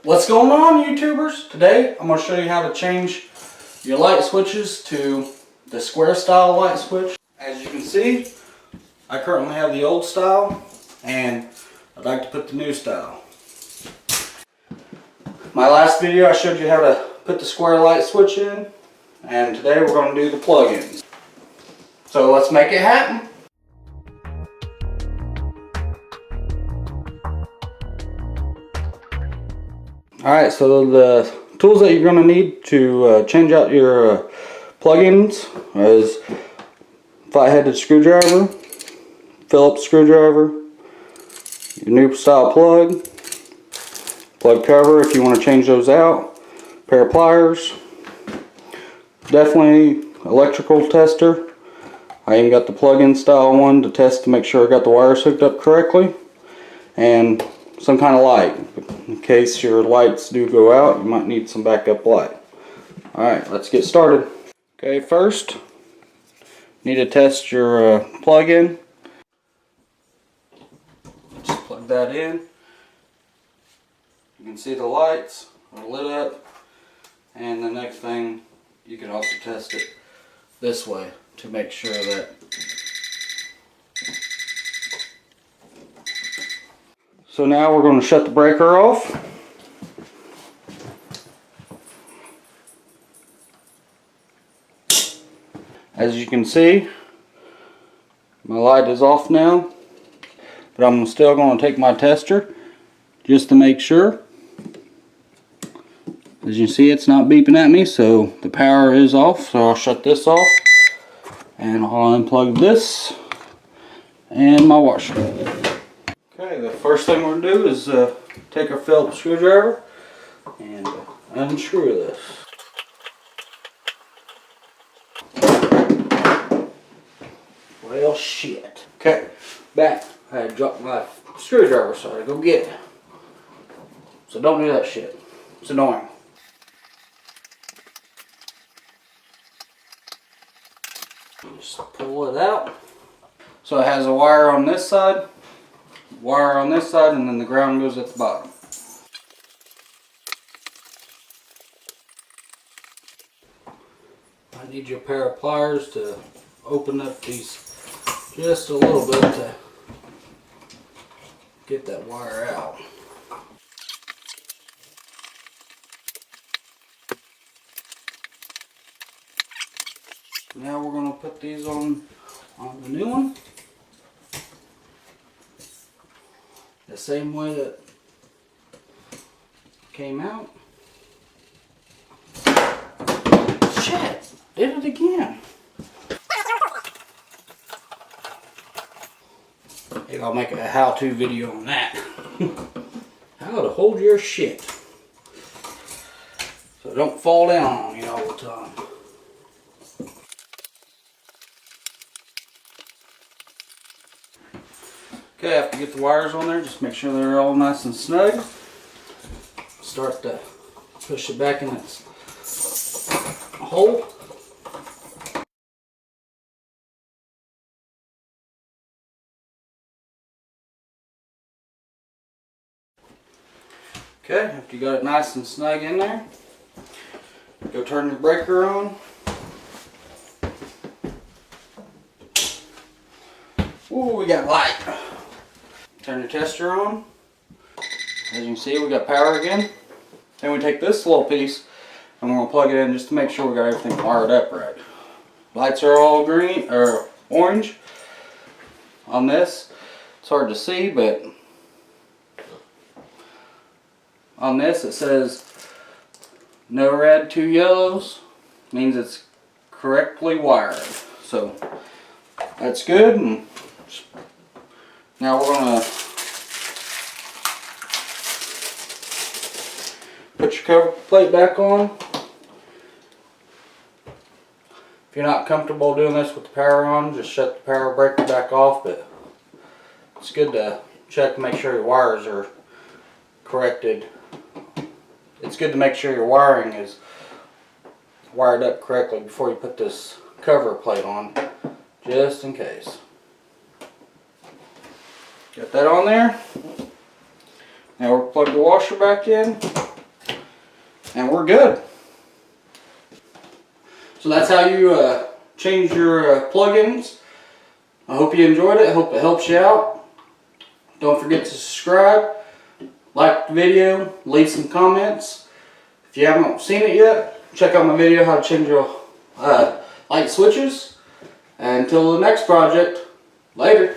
What's going on, YouTubers? Today I'm going to show you how to change your light switches to the square style light switch. As you can see, I currently have the old style and I'd like to put the new style. My last video I showed you how to put the square light switch in, and today we're going to do the plug-ins. So let's make it happen. Alright, so the tools that you're going to need to change out your plug-ins is flat-headed screwdriver, Phillips screwdriver, your new style plug, plug cover if you want to change those out, pair of pliers, definitely electrical tester. I even got the plug-in style one to test to make sure I got the wires hooked up correctly, and some kind of light. In case your lights do go out, you might need some backup light. Alright, let's get started. Okay, first, need to test your plug-in. Just plug that in. You can see the lights are lit up, and the next thing, you can also test it this way to make sure that so now we're going to shut the breaker off. As you can see, my light is off now, but I'm still going to take my tester just to make sure. As you see, it's not beeping at me, so the power is off. So I'll shut this off and I'll unplug this and my washer. Okay, the first thing we're going to do is take our Phillips screwdriver and unscrew this. Well, shit. Okay, back. I had dropped my screwdriver, so I had to go get it. So don't do that shit. It's annoying. Just pull it out. So it has a wire on this side, wire on this side, and then the ground goes at the bottom. I need your pair of pliers to open up these just a little bit to get that wire out. Now we're going to put these on the new one. The same way that came out. Shit! Did it again. Maybe I'll make a how-to video on that. How to hold your shit so it don't fall down on you all the time. Okay, after you get the wires on there, just make sure they're all nice and snug. Start to push it back in its hole. Okay, after you got it nice and snug in there, go turn your breaker on. Ooh, we got light. Turn your tester on. As you can see, we got power again. Then we take this little piece and we're going to plug it in just to make sure we got everything wired up right. Lights are all green or orange on this. It's hard to see, but on this it says no red, 2 yellows. Means it's correctly wired. So that's good. And now we're going to put your cover plate back on. If you're not comfortable doing this with the power on, just shut the power breaker back off, but it's good to check to make sure your wires are corrected. It's good to make sure your wiring is wired up correctly before you put this cover plate on, just in case. Got that on there. Now we'll plug the washer back in. and we're good. So that's how you change your plugins. I hope you enjoyed it. I hope it helps you out. Don't forget to subscribe, like the video, leave some comments. If you haven't seen it yet, check out my video how to change your light switches. And until the next project, later.